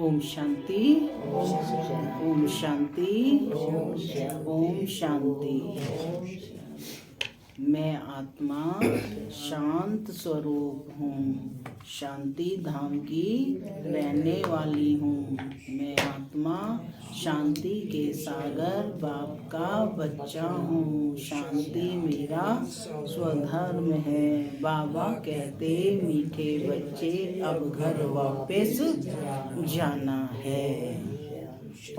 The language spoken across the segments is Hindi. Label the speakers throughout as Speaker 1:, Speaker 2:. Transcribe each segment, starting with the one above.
Speaker 1: ओम शांति, ओम शांति, ओम शांति। मैं आत्मा शांत स्वरूप हूँ, शांति धाम की रहने वाली हूँ। मैं आत्मा शांति के सागर बाप का बच्चा हूँ। शांति मेरा स्वधर्म है। बाबा कहते मीठे बच्चे अब घर वापस जाना है।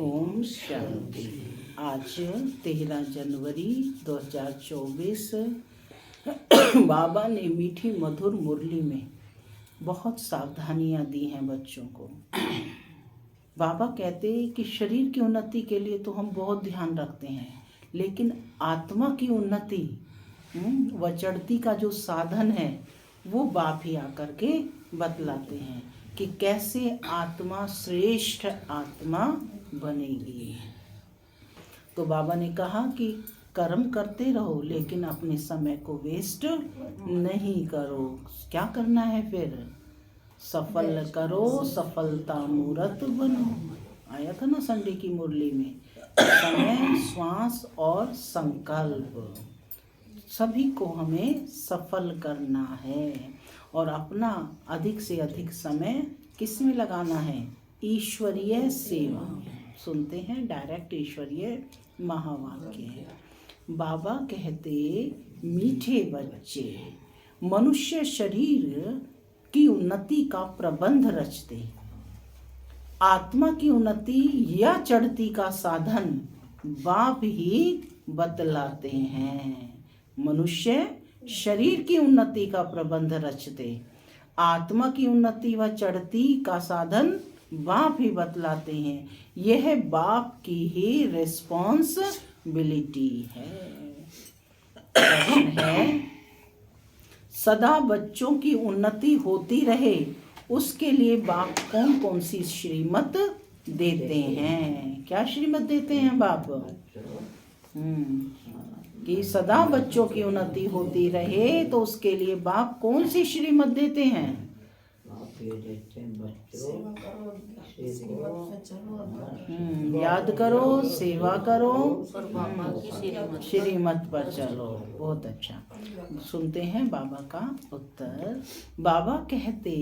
Speaker 1: ओम शांति। आज 13 जनवरी 2024 बाबा ने मीठी मधुर मुरली में बहुत सावधानियां दी हैं बच्चों को। बाबा कहते हैं कि शरीर की उन्नति के लिए तो हम बहुत ध्यान रखते हैं, लेकिन आत्मा की उन्नति व चढ़ती का जो साधन है वो बाप ही आकर के बतलाते हैं कि कैसे आत्मा श्रेष्ठ आत्मा बनेगी। तो बाबा ने कहा कि कर्म करते रहो, लेकिन अपने समय को वेस्ट नहीं करो। क्या करना है फिर? सफल करो, सफलता मूर्त बनो। आया था ना संडे की मुरली में। समय, श्वास और संकल्प, सभी को हमें सफल करना है और अपना अधिक से अधिक समय किस में लगाना है? ईश्वरीय सेवा। सुनते हैं डायरेक्ट ईश्वरीय महावाक्य। बाबा कहते मीठे बच्चे मनुष्य शरीर की उन्नति का प्रबंध रचते, आत्मा की उन्नति या चढ़ती का साधन बाप ही बतलाते हैं। मनुष्य शरीर की उन्नति का प्रबंध रचते, आत्मा की उन्नति व चढ़ती का साधन बाप ही बतलाते हैं। यह बाप की ही रिस्पॉन्सिबिलिटी है। प्रश्न है, सदा बच्चों की उन्नति होती रहे उसके लिए बाप कौन कौन सी श्रीमत देते हैं? क्या श्रीमत देते हैं बाप? कि सदा बच्चों की उन्नति होती रहे तो उसके लिए बाप कौन सी श्रीमत देते हैं? याद करो, सेवा करो, श्रीमत पर चलो। बहुत अच्छा। सुनते हैं बाबा का उत्तर। बाबा कहते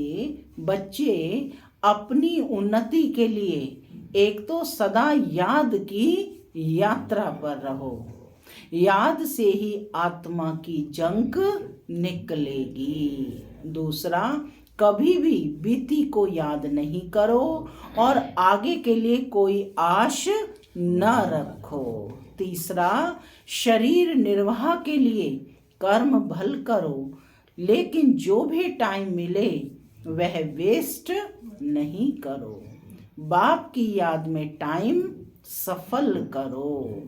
Speaker 1: बच्चे अपनी उन्नति के लिए एक तो सदा याद की यात्रा पर रहो। याद से ही आत्मा की जंक निकलेगी। दूसरा, कभी भी बीती को याद नहीं करो और आगे के लिए कोई आश न रखो। तीसरा, शरीर निर्वाह के लिए कर्म भल करो, लेकिन जो भी टाइम मिले वह वेस्ट नहीं करो। बाप की याद में टाइम सफल करो।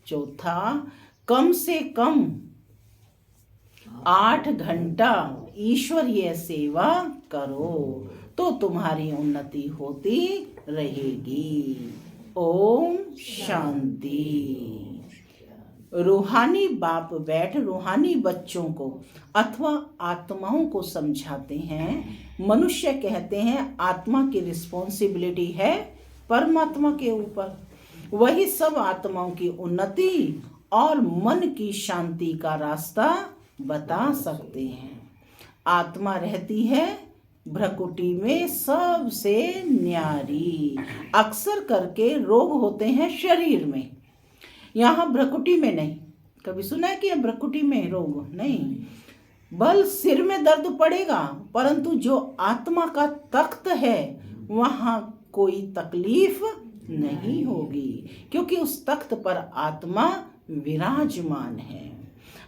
Speaker 1: चौथा, कम से कम 8 घंटा ईश्वरीय सेवा करो तो तुम्हारी उन्नति होती रहेगी। ओम शांति। रूहानी बाप बैठ रूहानी बच्चों को अथवा आत्माओं को समझाते हैं। मनुष्य कहते हैं आत्मा की रिस्पॉन्सिबिलिटी है परमात्मा के ऊपर। वही सब आत्माओं की उन्नति और मन की शांति का रास्ता बता सकते हैं। आत्मा रहती है भ्रकुटी में सबसे न्यारी। अक्सर करके रोग होते हैं शरीर में, यहाँ भ्रकुटी में नहीं। कभी सुना है कि भ्रकुटी में रोग नहीं? बल सिर में दर्द पड़ेगा, परंतु जो आत्मा का तख्त है वहाँ कोई तकलीफ नहीं होगी, क्योंकि उस तख्त पर आत्मा विराजमान है।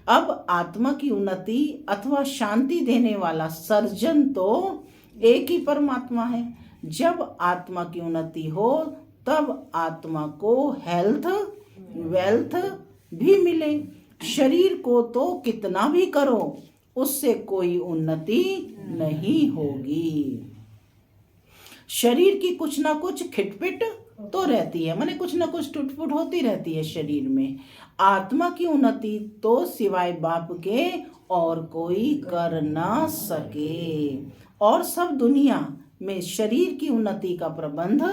Speaker 1: अब आत्मा की उन्नति अथवा शांति देने वाला सर्जन तो एक ही परमात्मा है। जब आत्मा की उन्नति हो तब आत्मा को हेल्थ वेल्थ भी मिले। शरीर को तो कितना भी करो उससे कोई उन्नति नहीं होगी। शरीर की कुछ ना कुछ खिटपिट तो रहती है, माने कुछ ना कुछ टूटफूट होती रहती है शरीर में। आत्मा की उन्नति तो सिवाय बाप के और कोई कर ना सके। और सब दुनिया में शरीर की उन्नति का प्रबंध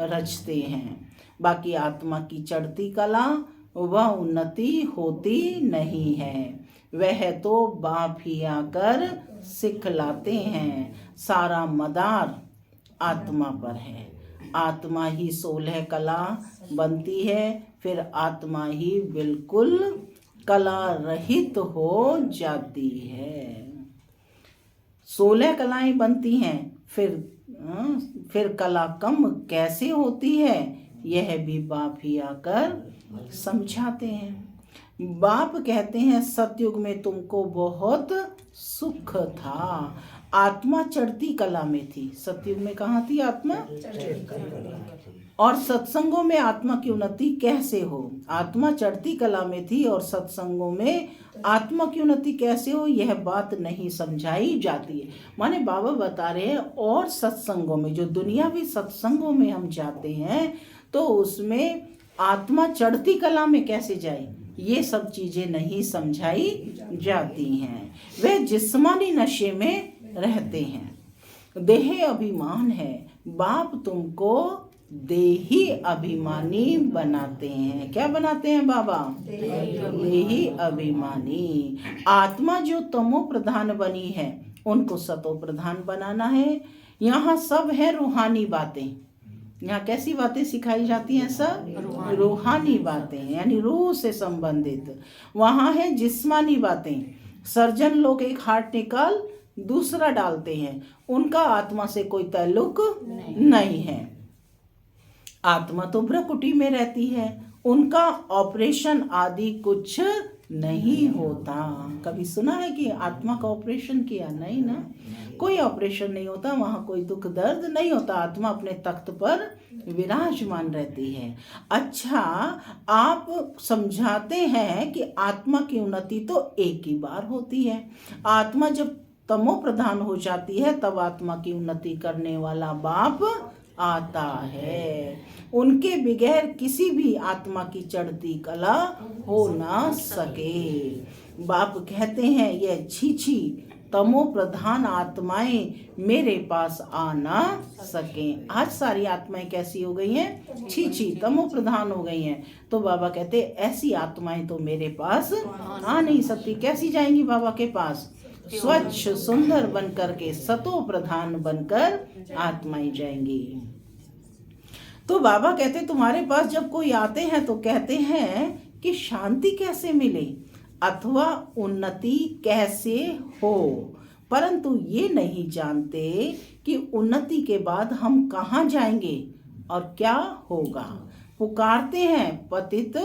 Speaker 1: रचते हैं, बाकी आत्मा की चढ़ती कला वह उन्नति होती नहीं है। वह तो बाप ही आकर सिखलाते हैं। सारा मदार आत्मा पर है। आत्मा ही 16 कला बनती है, फिर आत्मा ही बिल्कुल कला रहित हो जाती है। 16 कलाएं बनती हैं, फिर कला कम कैसे होती है, यह भी बाप ही आकर समझाते हैं। बाप कहते हैं सतयुग में तुमको बहुत सुख था। आत्मा चढ़ती कला में थी। सतयुग में कहाँ थी आत्मा? और सत्संगों में आत्मा की उन्नति कैसे हो? आत्मा चढ़ती कला में थी और सत्संगों में आत्मा की उन्नति कैसे हो, यह बात नहीं समझाई जाती है। माने बाबा बता रहे हैं और सत्संगों में, जो दुनियावी सत्संगों में हम जाते हैं तो उसमें आत्मा चढ़ती कला में कैसे जाए, ये सब चीजें नहीं समझाई जाती हैं। वे जिस्मानी नशे में रहते हैं। देह अभिमान है। बाप तुमको देही अभिमानी बनाते हैं। क्या बनाते हैं बाबा? देही अभिमानी। आत्मा जो तमो प्रधान बनी है उनको सतो प्रधान बनाना है। यहाँ सब है रूहानी बातें। यहाँ कैसी बातें सिखाई जाती हैं? सब रूहानी बातें, यानी रूह से संबंधित। वहाँ है जिस्मानी बातें। सर्जन लोग एक हार्ट निकाल दूसरा डालते हैं, उनका आत्मा से कोई ताल्लुक नहीं है। आत्मा तो भ्रकुटी में रहती है, उनका ऑपरेशन आदि कुछ नहीं होता। कभी सुना है कि आत्मा का ऑपरेशन किया? नहीं ना, कोई ऑपरेशन नहीं होता। वहाँ कोई दुख दर्द नहीं होता। आत्मा अपने तख्त पर विराजमान रहती है। अच्छा, आप समझाते हैं कि आत्मा की उन्नति तो एक ही बार होती है। आत्मा जब तमो प्रधान हो जाती है तब आत्मा की उन्नति करने वाला बाप आता है। उनके बगैर किसी भी आत्मा की चढ़ती कला हो ना सके। बाप कहते हैं यह छीछी तमो प्रधान आत्माएं मेरे पास आ ना सकें। आज सारी आत्माएं कैसी हो गई हैं? छीछी तमो प्रधान हो गई हैं। तो बाबा कहते ऐसी आत्माएं तो मेरे पास आ नहीं सकती। कैसी जाएंगी बाबा के पास? स्वच्छ सुंदर बनकर के सतो प्रधान बनकर आत्माएं जाएंगी। तो बाबा कहते तुम्हारे पास जब कोई आते हैं तो कहते हैं कि शांति कैसे मिले अथवा उन्नति कैसे हो, परंतु ये नहीं जानते कि उन्नति के बाद हम कहाँ जाएंगे और क्या होगा। पुकारते हैं पतित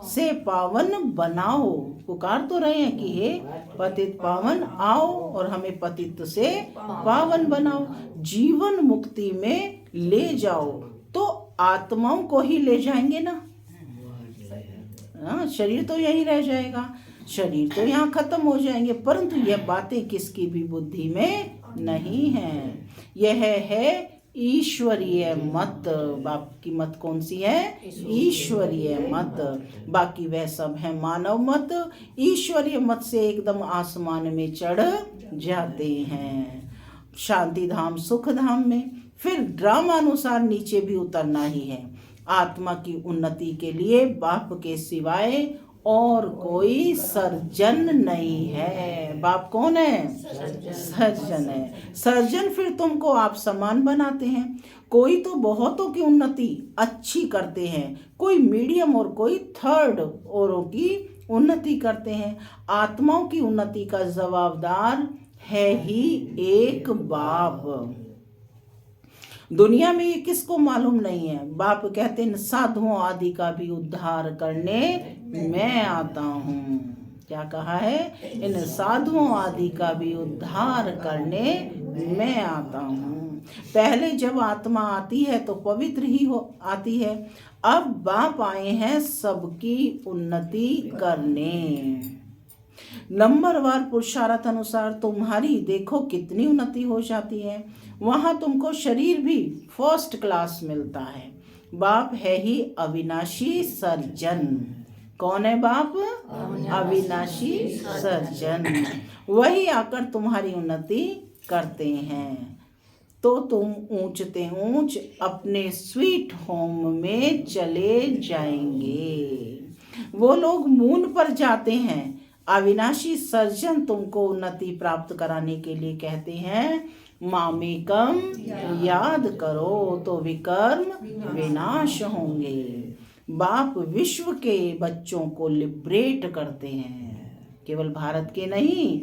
Speaker 1: से पावन बनाओ। पुकार तो रहे हैं कि हे पतित पावन आओ और हमें पतित से पावन बनाओ, जीवन मुक्ति में ले जाओ। तो आत्माओं को ही ले जाएंगे ना। शरीर तो यही रह जाएगा, शरीर तो यहाँ खत्म हो जाएंगे, परंतु यह बातें किसकी भी बुद्धि में नहीं है। यह है ईश्वरीय मत। बाप की मत कौन सी है? ईश्वरीय मत। बाकी वह सब है मानव मत। ईश्वरीय मत से एकदम आसमान में चढ़ जाते हैं, शांति धाम सुख धाम में। फिर ड्रामानुसार नीचे भी उतरना ही है। आत्मा की उन्नति के लिए बाप के सिवाय और कोई सर्जन नहीं है। बाप कौन है? सर्जन है। सर्जन फिर तुमको आप समान बनाते हैं। कोई तो बहुतों की उन्नति अच्छी करते हैं, कोई मीडियम और कोई थर्ड औरों की उन्नति करते हैं। आत्माओं की उन्नति का जवाबदार है ही एक बाप। दुनिया में ये किसको मालूम नहीं है। बाप कहते हैं साधुओं आदि का भी उद्धार करने मैं आता हूँ। क्या कहा है? इन साधुओं आदि का भी उद्धार करने मैं आता हूँ। पहले जब आत्मा आती है तो पवित्र ही हो आती है। अब बाप आए हैं सबकी उन्नति करने। नंबरवार पुरुषार्थ अनुसार तुम्हारी देखो कितनी उन्नति हो जाती है। वहाँ तुमको शरीर भी फर्स्ट क्लास मिलता है। बाप है ही अविनाशी सर्जन। कौन है बाप? अविनाशी सर्जन। वही आकर तुम्हारी उन्नति करते हैं। तो तुम ऊंचते ऊंच अपने स्वीट होम में चले जाएंगे। वो लोग मून पर जाते हैं। अविनाशी सर्जन तुमको उन्नति प्राप्त कराने के लिए कहते हैं, मामेकम याद करो तो विकर्म विनाश होंगे। बाप विश्व के बच्चों को लिबरेट करते हैं, केवल भारत के नहीं,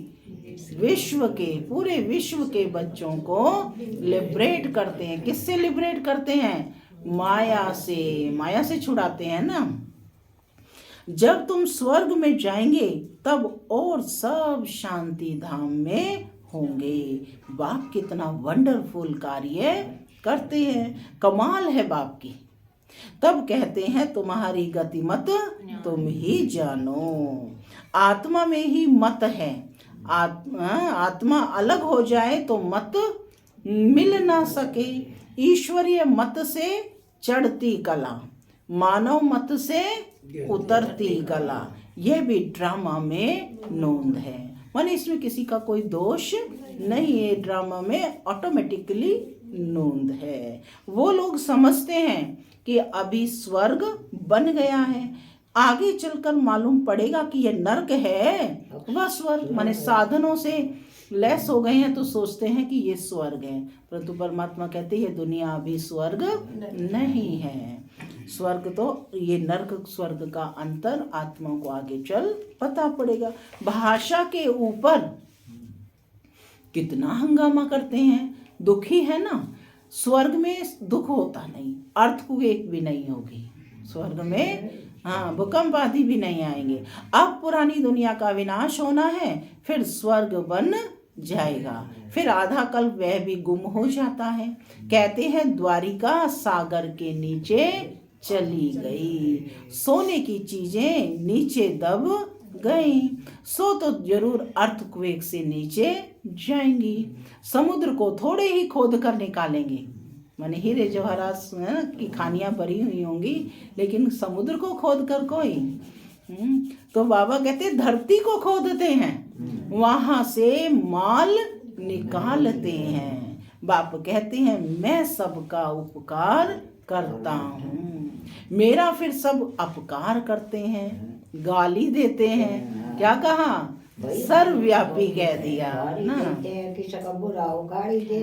Speaker 1: विश्व के, पूरे विश्व के बच्चों को लिबरेट करते हैं। किससे लिबरेट करते हैं? माया से। माया से छुड़ाते हैं ना। जब तुम स्वर्ग में जाएंगे तब और सब शांति धाम में होंगे। बाप कितना वंडरफुल कार्य करते हैं, कमाल है बाप की। तब कहते हैं तुम्हारी गति मत तुम ही जानो। आत्मा में ही मत है। आत्मा अलग हो जाए तो मत मिल ना सके। ईश्वरीय मत से चढ़ती कला, मानव मत से उतरती कला, यह भी ड्रामा में नोंद है। माने इसमें किसी का कोई दोष नहीं है, ड्रामा में ऑटोमेटिकली नोंद है। वो लोग समझते हैं कि अभी स्वर्ग बन गया है, आगे चलकर मालूम पड़ेगा कि ये नर्क है वह स्वर्ग। माने साधनों से लेस हो गए हैं तो सोचते हैं कि ये स्वर्ग है, परंतु परमात्मा कहते हैं ये दुनिया अभी स्वर्ग नहीं है। स्वर्ग तो ये नर्क स्वर्ग का अंतर आत्मा को आगे चल पता पड़ेगा। भाषा के ऊपर कितना हंगामा करते हैं, दुखी है ना। स्वर्ग में दुख होता नहीं, अर्थक्वेक भी नहीं होगी स्वर्ग में, हाँ, भूकंप आदि भी नहीं आएंगे। अब पुरानी दुनिया का विनाश होना है, फिर स्वर्ग बन जाएगा, फिर आधा कल्प वह भी गुम हो जाता है। कहते हैं द्वारिका सागर के नीचे चली गई, सोने की चीजें नीचे दब गई, सो तो जरूर अर्थक्वेक से नीचे जाएंगी। समुद्र को थोड़े ही खोद कर निकालेंगे, माने हीरे जवाहरात की खानियां भरी हुई होंगी, लेकिन समुद्र को खोद कर कोई। तो बाबा कहते धरती को खोदते हैं, वहां से माल निकालते हैं। बाप कहते हैं मैं सबका उपकार करता हूँ। मेरा फिर सब अपकार करते हैं, गाली देते हैं। क्या कहा? सर्वव्यापी कह दिया ना।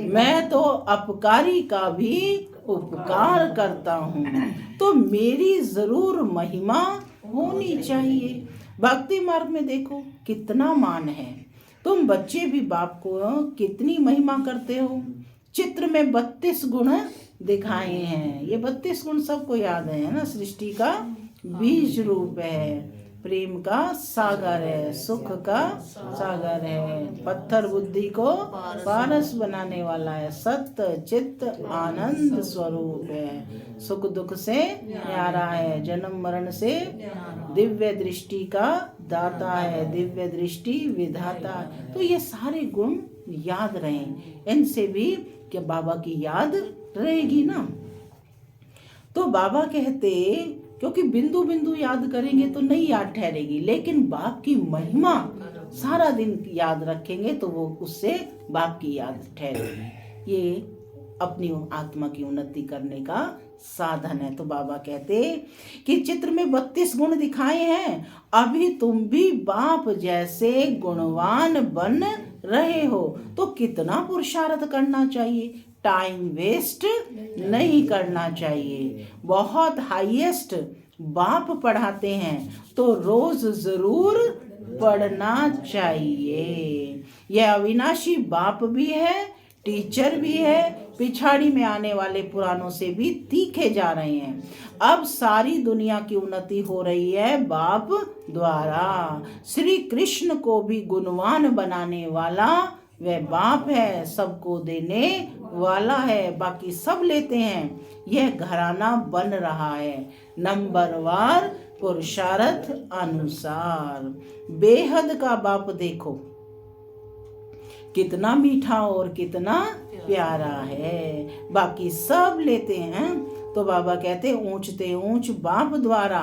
Speaker 1: मैं तो अपकारी का भी उपकार करता हूँ, तो मेरी जरूर महिमा होनी चाहिए। भक्ति मार्ग में देखो कितना मान है। तुम बच्चे भी बाप को कितनी महिमा करते हो। चित्र में 32 गुण दिखाए हैं। ये 32 गुण सबको याद है ना। सृष्टि का बीज रूप है, प्रेम का सागर है, सुख का सागर है, पत्थर बुद्धि को पारस बनाने वाला है, सत्य चित्त आनंद स्वरूप है, सुख दुख से न्यारा है, जन्म मरण से दिव्य दृष्टि का दाता है, दिव्य दृष्टि विधाता है। तो ये सारे गुण याद रहें, इनसे भी क्या बाबा की याद रहेगी ना। तो बाबा कहते क्योंकि बिंदु बिंदु याद करेंगे तो नहीं याद ठहरेगी, लेकिन बाप की महिमा सारा दिन याद रखेंगे तो वो उससे बाप की याद ठहरेगी। ये अपनी आत्मा की उन्नति करने का साधन है। तो बाबा कहते कि चित्र में 32 गुण दिखाए हैं, अभी तुम भी बाप जैसे गुणवान बन रहे हो, तो कितना पुरुषार्थ करना चाहिए। टाइम वेस्ट नहीं करना चाहिए। बहुत हाईएस्ट बाप पढ़ाते हैं तो रोज जरूर पढ़ना चाहिए। यह अविनाशी बाप भी है, टीचर भी है, पिछाड़ी में आने वाले पुरानों से भी तीखे जा रहे हैं। अब सारी दुनिया की उन्नति हो रही है बाप द्वारा। श्री कृष्ण को भी गुणवान बनाने वाला वह बाप है, सबको देने वाला है, बाकी सब लेते हैं। यह घराना बन रहा है नंबरवार पुरुषार्थ अनुसार। बेहद का बाप देखो कितना मीठा और कितना प्यारा है, बाकी सब लेते हैं। तो बाबा कहते ऊंचते ऊंच बाप द्वारा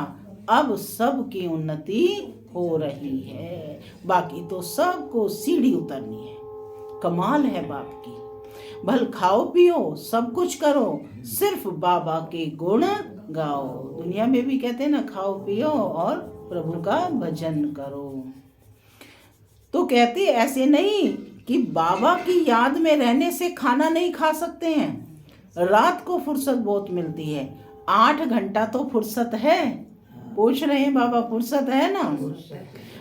Speaker 1: अब सबकी उन्नति हो रही है। बाकी तो सबको सीढ़ी उतरनी है। कमाल है बाप की। भल खाओ पियो सब कुछ करो, सिर्फ बाबा के गुण गाओ। दुनिया में भी कहते हैं ना, खाओ पियो और प्रभु का भजन करो। तो कहते ऐसे नहीं कि बाबा की याद में रहने से खाना नहीं खा सकते हैं। रात को फुर्सत बहुत मिलती है, 8 घंटा तो फुर्सत है। पूछ रहे हैं बाबा, फुर्सत है ना?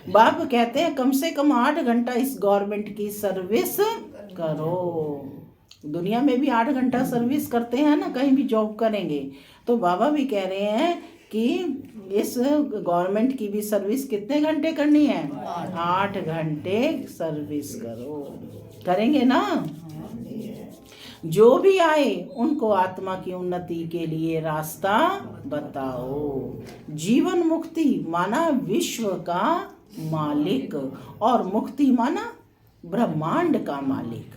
Speaker 1: बाप कहते हैं कम से कम 8 घंटा इस गवर्नमेंट की सर्विस करो। दुनिया में भी 8 घंटा सर्विस करते हैं ना, कहीं भी जॉब करेंगे। तो बाबा भी कह रहे हैं कि इस गवर्नमेंट की भी सर्विस कितने घंटे करनी है? 8 घंटे सर्विस करो। करेंगे ना? जो भी आए उनको आत्मा की उन्नति के लिए रास्ता बताओ। जीवन मुक्ति माना विश्व का मालिक, और मुक्ति माना ब्रह्मांड का मालिक,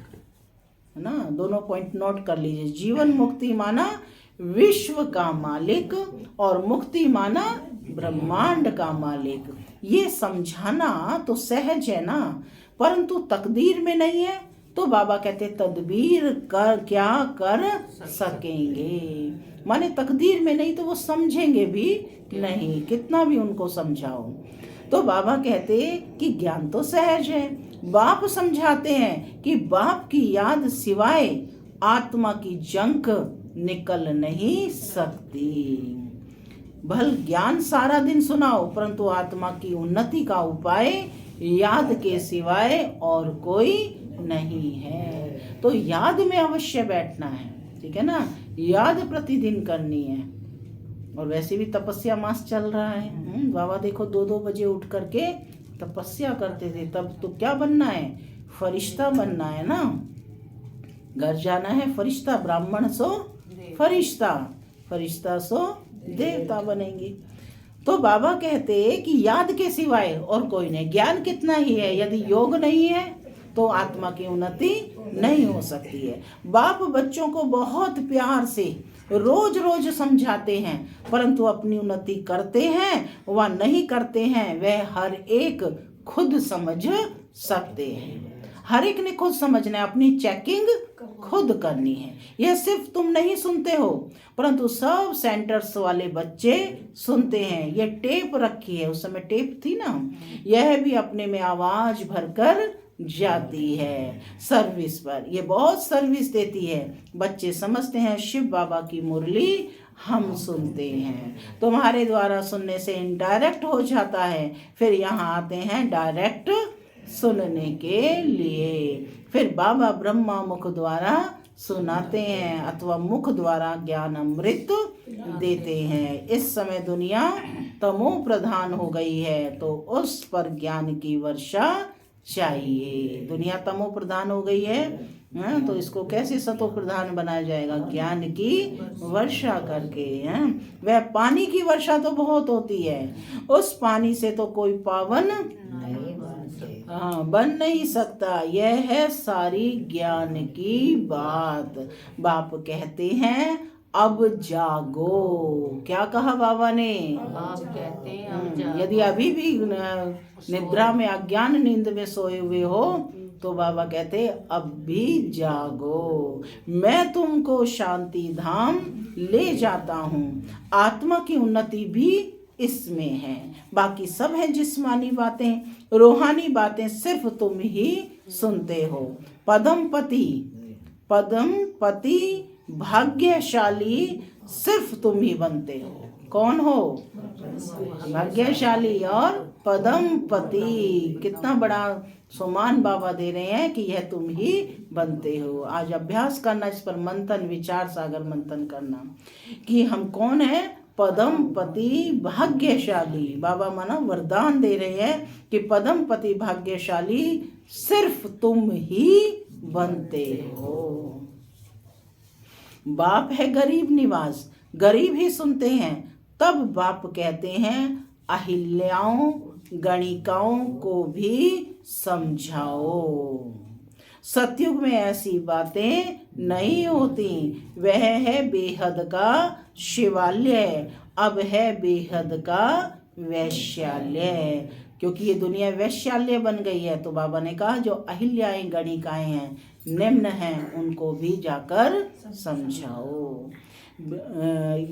Speaker 1: है ना? दोनों पॉइंट नोट कर लीजिए। जीवन मुक्ति माना विश्व का मालिक और मुक्ति माना ब्रह्मांड का मालिक। ये समझाना तो सहज है ना, परंतु तकदीर में नहीं है। तो बाबा कहते तदबीर कर क्या कर सकेंगे, माने तकदीर में नहीं तो वो समझेंगे भी नहीं, कितना भी उनको समझाओ। तो बाबा कहते कि ज्ञान तो सहज है। बाप समझाते हैं कि बाप की याद सिवाय आत्मा की जंक निकल नहीं सकती। भल ज्ञान सारा दिन सुनाओ, परंतु आत्मा की उन्नति का उपाय याद के सिवाय और कोई नहीं है। तो याद में अवश्य बैठना है, ठीक है ना? याद प्रतिदिन करनी है। और वैसे भी तपस्या मास चल रहा है। बाबा देखो 2-2 बजे उठ करके तपस्या करते थे। तब तो क्या बनना है? फरिश्ता बनना है ना। घर जाना है फरिश्ता, ब्राह्मण सो फरिश्ता, फरिश्ता सो देवता बनेंगे। तो बाबा कहते कि याद के सिवाय और कोई नहीं। ज्ञान कितना ही है, यदि योग नहीं है तो आत्मा की उन्नति नहीं हो सकती है। बाप बच्चों को बहुत प्यार से रोज रोज समझाते हैं, परंतु अपनी उन्नति करते हैं व नहीं करते हैं वह हर एक खुद समझ सकते हैं। हर एक ने खुद समझना है, अपनी चेकिंग खुद करनी है। यह सिर्फ तुम नहीं सुनते हो, परंतु सब सेंटर्स वाले बच्चे सुनते हैं। यह टेप रखी है, उस समय टेप थी ना, यह भी अपने में आवाज भरकर जाती है सर्विस पर। ये बहुत सर्विस देती है। बच्चे समझते हैं शिव बाबा की मुरली हम सुनते हैं। तुम्हारे द्वारा सुनने से इनडायरेक्ट हो जाता है, फिर यहाँ आते हैं डायरेक्ट सुनने के लिए। फिर बाबा ब्रह्मा मुख द्वारा सुनाते हैं अथवा मुख द्वारा ज्ञान अमृत देते हैं। इस समय दुनिया तमो प्रधान हो गई है, तो उस पर ज्ञान की वर्षा चाहिए। दुनिया तमो प्रधान हो गई है, तो इसको कैसे सतो प्रधान बनाया जाएगा? ज्ञान की वर्षा करके। वह पानी की वर्षा तो बहुत होती है, उस पानी से तो कोई पावन बन नहीं सकता। यह है सारी ज्ञान की बात। बाप कहते हैं अब जागो। क्या कहा बाबा ने?
Speaker 2: बाप कहते हैं अब जागो।
Speaker 1: यदि अभी भी निद्रा में अज्ञान नींद में सोए हुए हो तो बाबा कहते अब भी जागो। मैं तुमको शांति धाम ले जाता हूँ। आत्मा की उन्नति भी इसमें है। बाकी सब है जिस्मानी बातें, रूहानी बातें सिर्फ तुम ही सुनते हो। पदम पति भाग्यशाली सिर्फ तुम ही बनते हो। कौन हो? भाग्यशाली और पदम पति। कितना बड़ा सम्मान बाबा दे रहे हैं कि यह तुम ही बनते हो। आज अभ्यास करना, इस पर मंथन, विचार सागर मंथन करना कि हम कौन है। पदम पति भाग्यशाली। बाबा माना वरदान दे रहे हैं कि पदम पति भाग्यशाली सिर्फ तुम ही बनते हो। बाप है गरीब निवास, गरीब ही सुनते हैं। तब बाप कहते हैं अहिल्याओं गणिकाओं को भी समझाओ। सतयुग में ऐसी बातें नहीं होती। वह है बेहद का शिवालय, अब है बेहद का वैश्यालय, क्योंकि ये दुनिया वैश्यालय बन गई है। तो बाबा ने कहा जो अहिल्याएं गणिकाएं हैं, निम्न हैं, उनको भी जाकर समझाओ।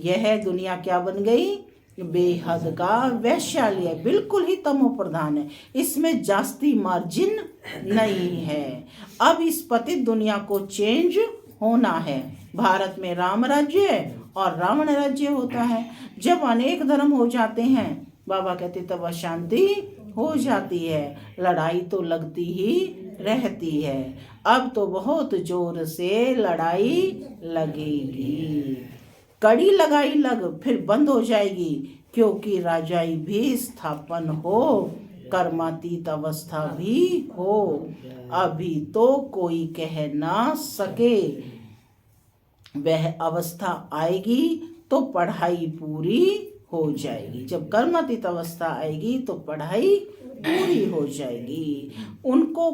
Speaker 1: यह दुनिया क्या बन गई? बेहद का वैश्यालय, बिल्कुल ही तमो प्रधान है, इसमें जास्ती मार्जिन नहीं है। अब इस पतित दुनिया को चेंज होना है। भारत में राम राज्य और रावण राज्य होता है। जब अनेक धर्म हो जाते हैं, बाबा कहते तब अशांति हो जाती है, लड़ाई तो लगती ही रहती है। अब तो बहुत जोर से लड़ाई लगेगी, कड़ी लगाई लग, फिर बंद हो जाएगी, क्योंकि राजाई भी स्थापन हो, कर्मातीत अवस्था भी हो। अभी तो कोई कह ना सके, वह अवस्था आएगी तो पढ़ाई पूरी हो जाएगी। जब कर्मातीत अवस्था आएगी तो पढ़ाई पूरी हो जाएगी। उनको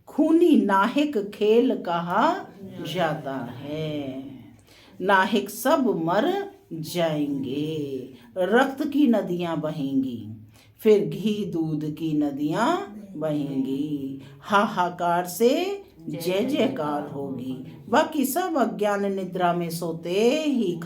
Speaker 1: खूनी नाहिक खेल कहा जाता है। नाहिक सब मर जाएंगे, रक्त की नदियां बहेंगी, फिर घी दूध की नदियां बहेंगी, हाहाकार से जय जयकार होगी। बाकी सब अज्ञान निद्रा में सोते ही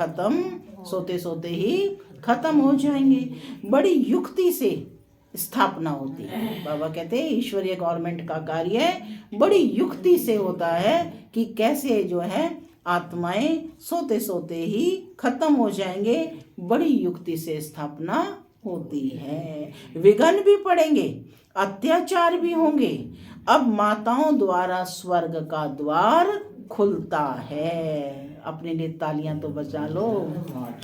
Speaker 1: खत्म हो जाएंगे। बड़ी युक्ति से स्थापना होती है। बाबा कहते हैं ईश्वरीय गवर्नमेंट का कार्य बड़ी युक्ति से होता है कि कैसे जो है आत्माएं सोते सोते ही खत्म हो जाएंगे। बड़ी युक्ति से स्थापना होती है। विघ्न भी पड़ेंगे, अत्याचार भी होंगे। अब माताओं द्वारा स्वर्ग का द्वार खुलता है। अपने लिए तालियां तो बजा लो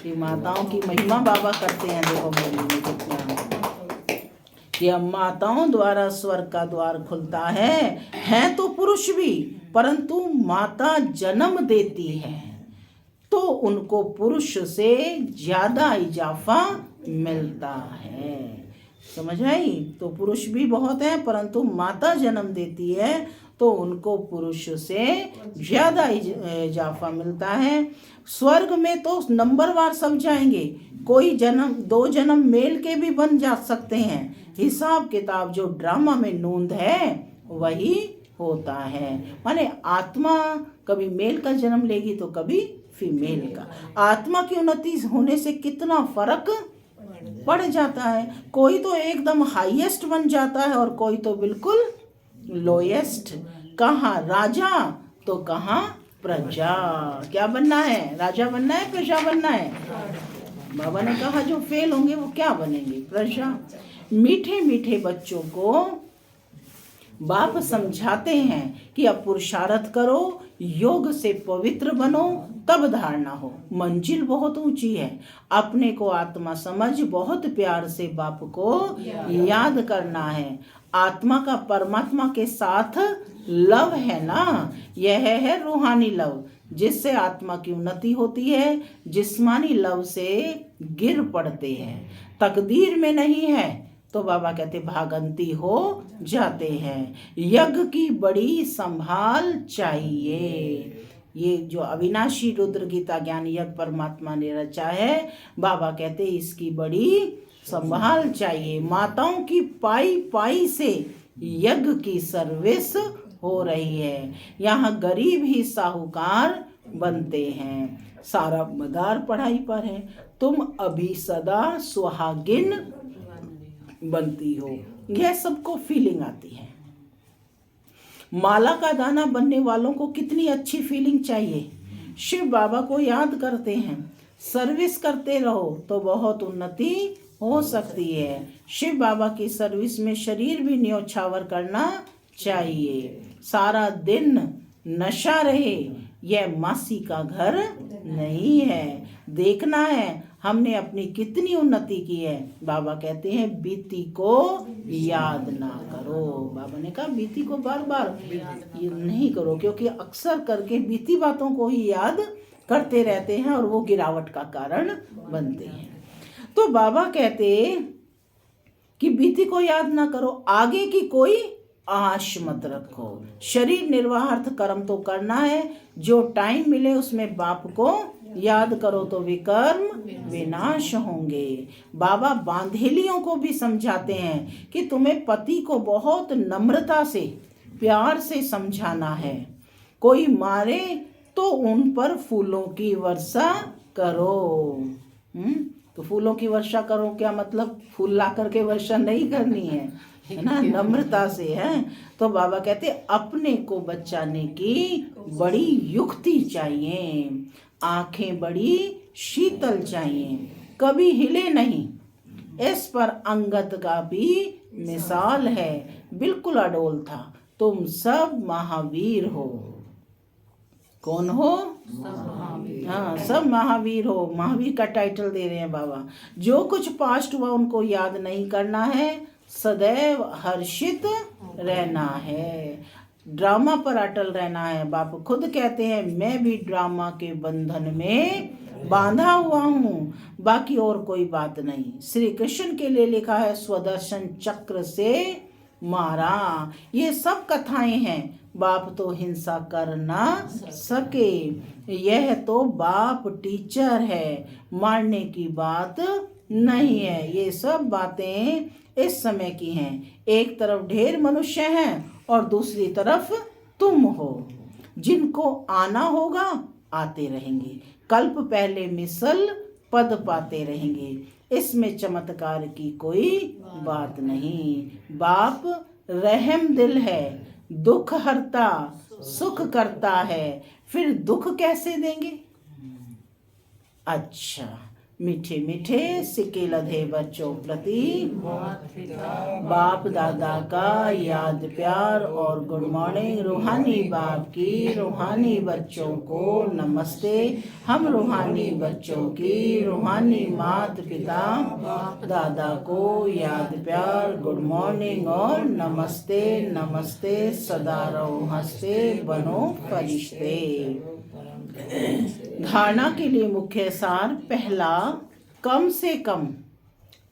Speaker 1: कि माताओं की महिमा बाबा करते हैं। देखो मेरी में कितना कि अब माताओं द्वारा स्वर्ग का द्वार खुलता है तो पुरुष भी, परंतु माता जन्म देती है तो उनको पुरुष से ज्यादा इजाफा मिलता है। समझ आई? तो पुरुष भी बहुत है, परंतु माता जन्म देती है तो उनको पुरुष से ज्यादा इजाफा मिलता है। स्वर्ग में तो नंबरवार सब जाएंगे, कोई जन्म 2 जन्म मेल के भी बन जा सकते हैं। हिसाब किताब जो ड्रामा में नूंद है वही होता है। माने आत्मा कभी मेल का जन्म लेगी तो कभी फीमेल का। आत्मा की उन्नति होने से कितना फर्क पड़ जाता है। कोई तो एकदम हाईएस्ट बन जाता है और कोई तो बिल्कुल लोएस्ट। कहाँ राजा तो कहाँ प्रजा। क्या बनना है? राजा बनना है, प्रजा बनना है? बाबा ने कहा जो फेल होंगे वो क्या बनेंगे? प्रजा। मीठे मीठे बच्चों को बाप समझाते हैं कि अब पुरुषार्थ करो, योग से पवित्र बनो, तब धारणा हो। मंजिल बहुत ऊंची है। अपने को आत्मा समझ बहुत प्यार से बाप को याद करना है। आत्मा का परमात्मा के साथ लव है ना, यह है रूहानी लव, जिससे आत्मा की उन्नति होती है। जिस्मानी लव से गिर पड़ते हैं, तकदीर में नहीं है तो बाबा कहते भागंती हो जाते हैं। यज्ञ की बड़ी संभाल चाहिए। ये जो अविनाशी रुद्र गीता ज्ञान यज्ञ परमात्मा ने रचा है, बाबा कहते इसकी बड़ी संभाल चाहिए। माताओं की पाई पाई से यज्ञ की सर्विस हो रही है। यहाँ गरीब ही साहूकार बनते हैं। सारा मदार पढ़ाई पर है। तुम अभी सदा सुहागिन बनती हो। यह सबको फीलिंग आती है। माला का दाना बनने वालों को कितनी अच्छी फीलिंग चाहिए। शिव बाबा को याद करते हैं, सर्विस करते रहो तो बहुत उन्नति हो सकती है। शिव बाबा की सर्विस में शरीर भी न्योछावर करना चाहिए। सारा दिन नशा रहे, यह मासी का घर नहीं है। देखना है हमने अपनी कितनी उन्नति की है। बाबा कहते हैं बीती को याद ना करो। बाबा ने कहा बीती को बार बार नहीं करो, क्योंकि अक्सर करके बीती बातों को ही याद करते रहते हैं और वो गिरावट का कारण बनते हैं। तो बाबा कहते कि बीती को याद ना करो, आगे की कोई आश मत रखो। शरीर निर्वाहार्थ कर्म तो करना है, जो टाइम मिले उसमें बाप को याद करो तो विकर्म विनाश होंगे। बाबा बांधेलियों को भी समझाते हैं कि तुम्हें पति को बहुत नम्रता से प्यार से समझाना है। कोई मारे तो उन पर फूलों की वर्षा करो। तो फूलों की वर्षा करो क्या मतलब? फूल ला करके वर्षा नहीं करनी है ना, नम्रता से है। तो बाबा कहते अपने को बचाने की बड़ी युक्ति चाहिए, आंखें बड़ी शीतल चाहिए, कभी हिले नहीं। इस पर अंगद का भी मिसाल है, बिल्कुल अडोल था। तुम सब महावीर हो। कौन हो? हाँ, सब महावीर हो। महावीर का टाइटल दे रहे हैं बाबा। जो कुछ पास्ट हुआ उनको याद नहीं करना है, सदैव हर्षित रहना है, ड्रामा पर अटल रहना है। बापू खुद कहते हैं मैं भी ड्रामा के बंधन में बांधा हुआ हूँ, बाकी और कोई बात नहीं। श्री कृष्ण के लिए लिखा है स्वदर्शन चक्र से मारा। ये सब कथाएं हैं। बाप तो हिंसा कर ना सके, यह तो बाप टीचर है, मारने की बात नहीं है। ये सब बातें इस समय की हैं। एक तरफ ढेर मनुष्य हैं और दूसरी तरफ तुम हो। जिनको आना होगा आते रहेंगे, कल्प पहले मिसल पद पाते रहेंगे। इसमें चमत्कार की कोई बात नहीं। बाप रहम दिल है, दुख हरता सुख करता है, फिर दुख कैसे देंगे? अच्छा, मीठे मीठे सिक्के लधे बच्चों प्रति बाप दादा का याद प्यार और गुड मॉर्निंग। रूहानी बाप की रूहानी बच्चों को नमस्ते। हम रूहानी बच्चों की रूहानी माता पिता बाप दादा को याद प्यार, गुड मॉर्निंग और नमस्ते। नमस्ते, सदा रहो हंसते, बनो फरिश्ते। धारणा के लिए मुख्य सार पहला, कम से कम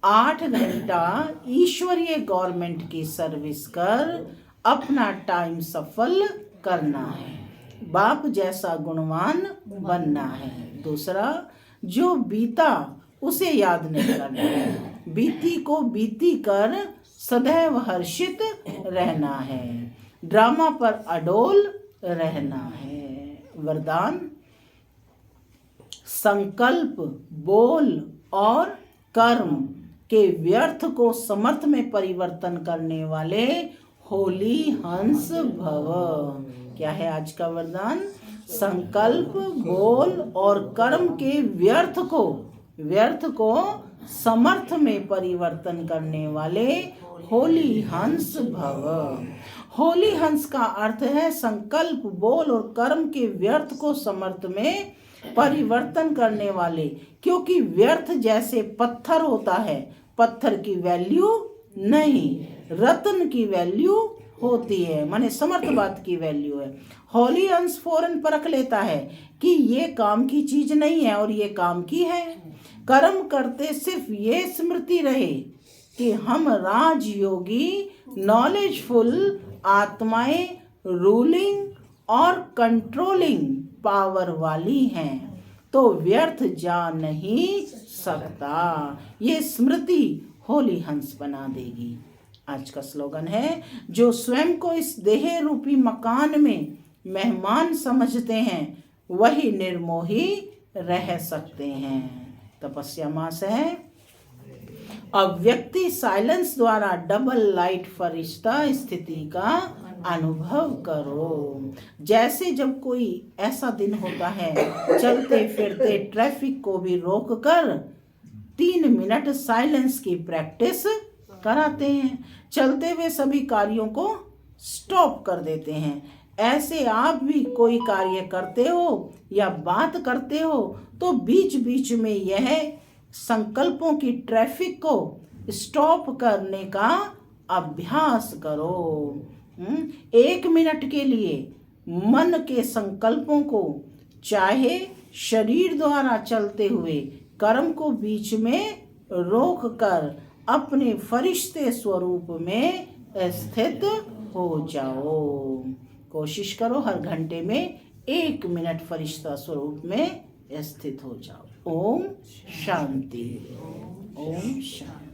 Speaker 1: 8 घंटा ईश्वरीय गवर्नमेंट की सर्विस कर अपना टाइम सफल करना है, बाप जैसा गुणवान बनना है। दूसरा, जो बीता उसे याद नहीं करना है, बीती को बीती कर सदैव हर्षित रहना है, ड्रामा पर अडोल रहना है। वरदान, संकल्प, बोल और कर्म के व्यर्थ को समर्थ में परिवर्तन करने वाले होली हंस भव। क्या है आज का वरदान? संकल्प, बोल और कर्म के व्यर्थ को समर्थ में परिवर्तन करने वाले होली हंस भव। होली हंस का अर्थ है संकल्प, बोल और कर्म के व्यर्थ को समर्थ में परिवर्तन करने वाले। क्योंकि व्यर्थ जैसे पत्थर होता है, पत्थर की वैल्यू नहीं, रत्न की वैल्यू होती है, माने समर्थ बात की वैल्यू है। होली अंश फौरन परख लेता है कि ये काम की चीज नहीं है और ये काम की है। कर्म करते सिर्फ ये स्मृति रहे कि हम राजयोगी नॉलेजफुल आत्माएं रूलिंग और कंट्रोलिंग पावर वाली हैं, तो व्यर्थ जा नहीं सकता। ये स्मृति होली हंस बना देगी। आज का स्लोगन है, जो स्वयं को इस देह रूपी मकान में मेहमान समझते हैं वही निर्मोही रह सकते हैं। तपस्या मास है। अब व्यक्ति साइलेंस द्वारा डबल लाइट फरिश्ता स्थिति का अनुभव करो। जैसे जब कोई ऐसा दिन होता है, चलते फिरते ट्रैफिक को भी रोक कर 3 मिनट साइलेंस की प्रैक्टिस कराते हैं, चलते हुए सभी कार्यों को स्टॉप कर देते हैं। ऐसे आप भी कोई कार्य करते हो या बात करते हो तो बीच बीच में यह संकल्पों की ट्रैफिक को स्टॉप करने का अभ्यास करो। 1 मिनट के लिए मन के संकल्पों को, चाहे शरीर द्वारा चलते हुए कर्म को बीच में रोक कर अपने फरिश्ते स्वरूप में स्थित हो जाओ। कोशिश करो हर घंटे में 1 मिनट फरिश्ता स्वरूप में स्थित हो जाओ। ओम शांति। ओम शांति।